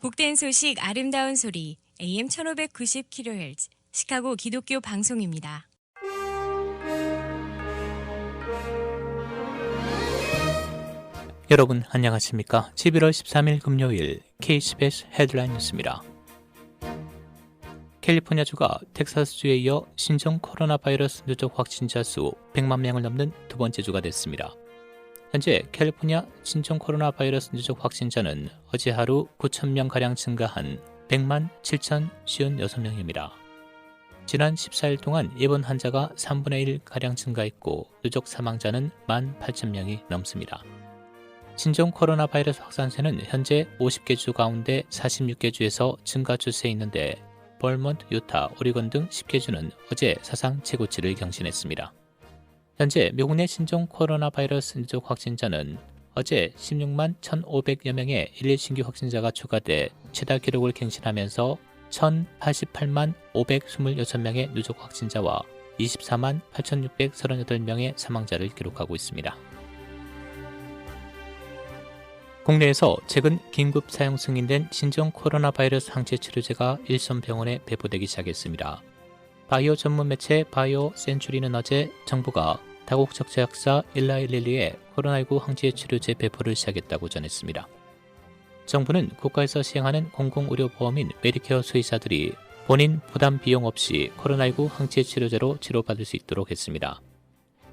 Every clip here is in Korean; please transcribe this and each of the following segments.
복된 소식 아름다운 소리 AM 1590kHz 시카고 기독교 방송입니다. 여러분 안녕하십니까? 11월 13일 금요일 KCBS 헤드라인 뉴스입니다. 캘리포니아주가 텍사스주에 이어 신종 코로나 바이러스 누적 확진자 수 100만 명을 넘는 두 번째 주가 됐습니다. 현재 캘리포니아 신종 코로나 바이러스 누적 확진자는 어제 하루 9,000명가량 증가한 100만 7,056명입니다. 지난 14일 동안 입원 환자가 3분의 1가량 증가했고 누적 사망자는 18,000명이 넘습니다. 신종 코로나 바이러스 확산세는 현재 50개 주 가운데 46개 주에서 증가 추세에 있는데 벌몬트, 유타, 오리건 등 10개 주는 어제 사상 최고치를 경신했습니다. 현재 미국 내 신종 코로나 바이러스 누적 확진자는 어제 16만 1,500여 명의 일일 신규 확진자가 추가돼 최다 기록을 갱신하면서 1,088만 526명의 누적 확진자와 24만 8,638명의 사망자를 기록하고 있습니다. 국내에서 최근 긴급 사용 승인된 신종 코로나 바이러스 항체 치료제가 일선 병원에 배포되기 시작했습니다. 바이오 전문 매체 바이오 센츄리는 어제 정부가 다국적 제약사 일라일릴리의 코로나19 항체 치료제 배포를 시작했다고 전했습니다. 정부는 국가에서 시행하는 공공의료보험인 메디케어 수의사들이 본인 부담 비용 없이 코로나19 항체 치료제로 치료받을 수 있도록 했습니다.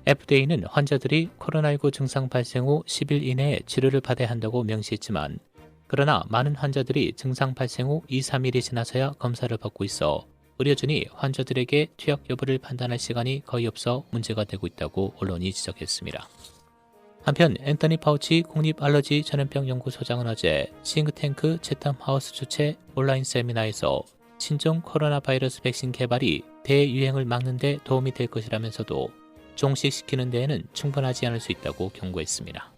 FDA는 환자들이 코로나19 증상 발생 후 10일 이내에 치료를 받아야 한다고 명시했지만 그러나 많은 환자들이 증상 발생 후 2, 3일이 지나서야 검사를 받고 있어 의료진이 환자들에게 투약 여부를 판단할 시간이 거의 없어 문제가 되고 있다고 언론이 지적했습니다. 한편 앤서니 파우치 국립알러지 전염병 연구소장은 어제 싱크탱크 채텀하우스 주최 온라인 세미나에서 신종 코로나 바이러스 백신 개발이 대유행을 막는 데 도움이 될 것이라면서도 종식시키는 데에는 충분하지 않을 수 있다고 경고했습니다.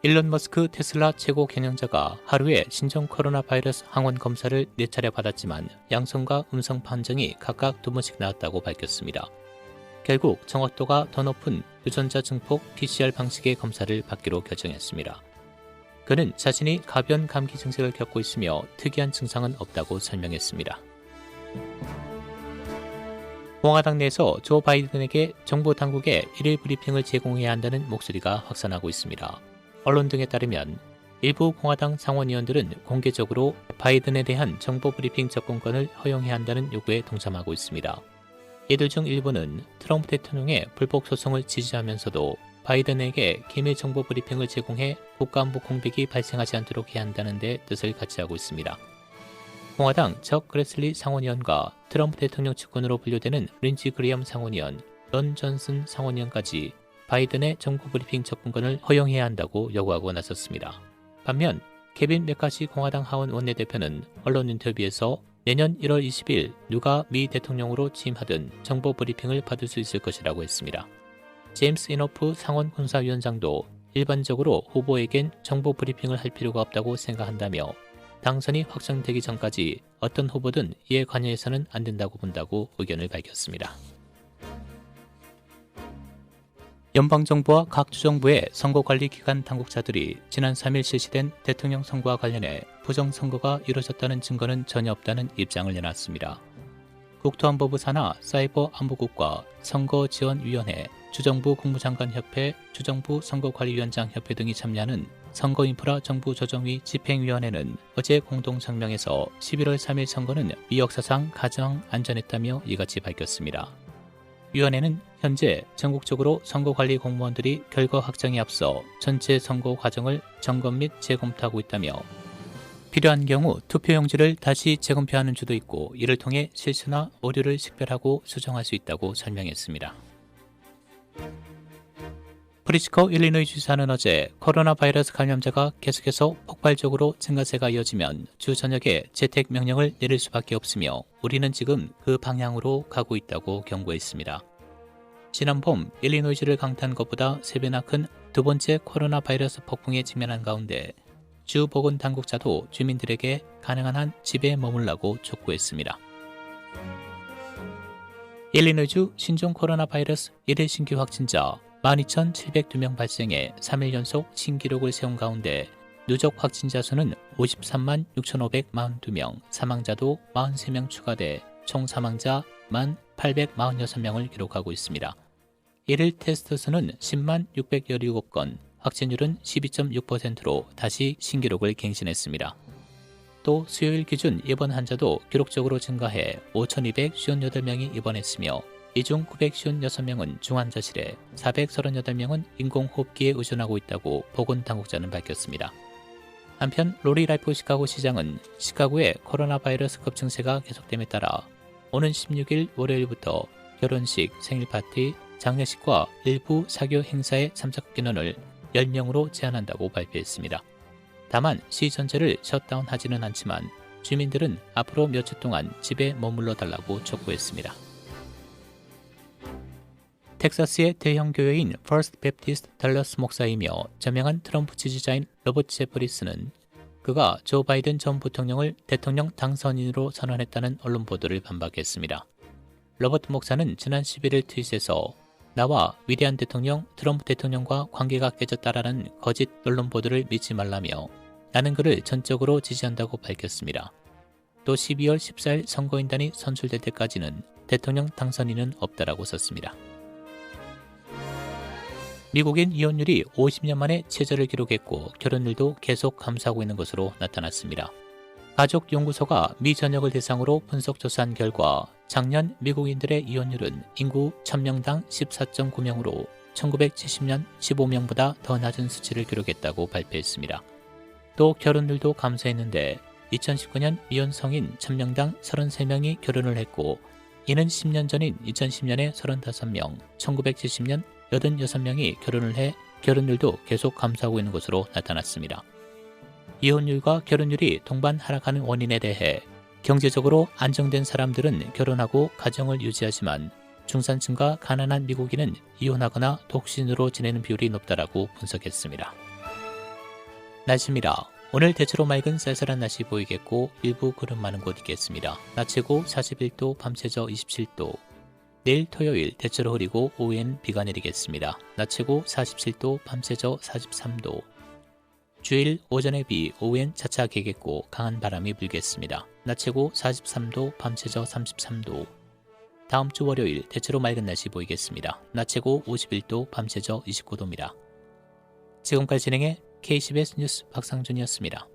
일론 머스크 테슬라 최고 경영자가 하루에 신종 코로나 바이러스 항원 검사를 4차례 받았지만 양성과 음성 판정이 각각 2번씩 나왔다고 밝혔습니다. 결국 정확도가 더 높은 유전자 증폭 PCR 방식의 검사를 받기로 결정했습니다. 그는 자신이 가벼운 감기 증세를 겪고 있으며 특이한 증상은 없다고 설명했습니다. 공화당 내에서 조 바이든에게 정부 당국에 일일 브리핑을 제공해야 한다는 목소리가 확산하고 있습니다. 언론 등에 따르면 일부 공화당 상원의원들은 공개적으로 바이든에 대한 정보 브리핑 접근권을 허용해야 한다는 요구에 동참하고 있습니다. 이들 중 일부는 트럼프 대통령의 불복 소송을 지지하면서도 바이든에게 기밀 정보 브리핑을 제공해 국가안보 공백이 발생하지 않도록 해야 한다는 데 뜻을 같이 하고 있습니다. 공화당 적 그레슬리 상원의원과 트럼프 대통령 측근으로 분류되는 린지 그리엄 상원의원, 런 존슨 상원의원까지 바이든의 정보 브리핑 접근권을 허용해야 한다고 요구하고 나섰습니다. 반면 케빈 맥카시 공화당 하원 원내대표는 언론 인터뷰에서 내년 1월 20일 누가 미 대통령으로 취임하든 정보 브리핑을 받을 수 있을 것이라고 했습니다. 제임스 이너프 상원 군사위원장도 일반적으로 후보에겐 정보 브리핑을 할 필요가 없다고 생각한다며 당선이 확정되기 전까지 어떤 후보든 이에 관여해서는 안 된다고 본다고 의견을 밝혔습니다. 연방정부와 각 주정부의 선거관리기관 당국자들이 지난 3일 실시된 대통령 선거와 관련해 부정선거가 이루어졌다는 증거는 전혀 없다는 입장을 내놨습니다. 국토안보부 산하 사이버안보국과 선거지원위원회, 주정부 국무장관협회, 주정부 선거관리위원장협회 등이 참여하는 선거인프라 정부조정위 집행위원회는 어제 공동성명에서 11월 3일 선거는 미역사상 가장 안전했다며 이같이 밝혔습니다. 위원회는 현재 전국적으로 선거관리 공무원들이 결과 확정에 앞서 전체 선거 과정을 점검 및 재검토하고 있다며 필요한 경우 투표용지를 다시 재검표하는 주도 있고 이를 통해 실수나 오류를 식별하고 수정할 수 있다고 설명했습니다. 프리츠커 일리노이 주지사는 어제 코로나 바이러스 감염자가 계속해서 폭발적으로 증가세가 이어지면 주 저녁에 재택 명령을 내릴 수밖에 없으며 우리는 지금 그 방향으로 가고 있다고 경고했습니다. 지난 봄 일리노이주를 강타한 것보다 3배나 큰 두 번째 코로나 바이러스 폭풍에 직면한 가운데 주 보건당국자도 주민들에게 가능한 한 집에 머물라고 촉구했습니다. 일리노이주 신종 코로나 바이러스 1일 신규 확진자 12,702명 발생해 3일 연속 신기록을 세운 가운데 누적 확진자 수는 53만 6,542명, 사망자도 43명 추가돼 총 사망자 1,846명을 기록하고 있습니다. 일일 테스트 수는 10만 617건, 확진율은 12.6%로 다시 신기록을 갱신했습니다. 또 수요일 기준 입원 환자도 기록적으로 증가해 5,258명이 입원했으며 이 중 956명은 중환자실에 438명은 인공호흡기에 의존하고 있다고 보건당국자는 밝혔습니다. 한편 로리라이프 시카고 시장은 시카고의 코로나 바이러스 급증세가 계속됨에 따라 오는 16일 월요일부터 결혼식, 생일 파티, 장례식과 일부 사교 행사의 참석 인원을 10명으로 제한한다고 발표했습니다. 다만 시 전체를 셧다운하지는 않지만 주민들은 앞으로 몇 주 동안 집에 머물러 달라고 촉구했습니다. 텍사스의 대형 교회인 퍼스트 베프티스트 달러스 목사이며 저명한 트럼프 지지자인 로버트 제퍼리스는 그가 조 바이든 전 부통령을 대통령 당선인으로 선언했다는 언론 보도를 반박했습니다. 로버트 목사는 지난 11일 트윗에서 나와 위대한 대통령 트럼프 대통령과 관계가 깨졌다라는 거짓 언론 보도를 믿지 말라며 나는 그를 전적으로 지지한다고 밝혔습니다. 또 12월 14일 선거인단이 선출될 때까지는 대통령 당선인은 없다라고 썼습니다. 미국인 이혼율이 50년 만에 최저를 기록했고 결혼율도 계속 감소하고 있는 것으로 나타났습니다. 가족연구소가 미 전역을 대상으로 분석 조사한 결과 작년 미국인들의 이혼율은 인구 1000명당 14.9명으로 1970년 15명보다 더 낮은 수치를 기록했다고 발표했습니다. 또 결혼율도 감소했는데 2019년 미혼 성인 1000명당 33명이 결혼을 했고 이는 10년 전인 2010년에 35명, 1970년 86명이 결혼을 해 결혼율도 계속 감소하고 있는 것으로 나타났습니다. 이혼율과 결혼율이 동반 하락하는 원인에 대해 경제적으로 안정된 사람들은 결혼하고 가정을 유지하지만 중산층과 가난한 미국인은 이혼하거나 독신으로 지내는 비율이 높다라고 분석했습니다. 날씨입니다. 오늘 대체로 맑은 쌀쌀한 날씨 보이겠고 일부 구름 많은 곳 있겠습니다. 낮 최고 41도, 밤 최저 27도. 내일 토요일 대체로 흐리고 오후엔 비가 내리겠습니다. 낮 최고 47도, 밤 최저 43도. 주일 오전에 비, 오후엔 차차 개겠고 강한 바람이 불겠습니다. 낮 최고 43도, 밤 최저 33도. 다음 주 월요일 대체로 맑은 날씨 보이겠습니다. 낮 최고 51도, 밤 최저 29도입니다. 지금까지 진행해 KCBS 뉴스 박상준이었습니다.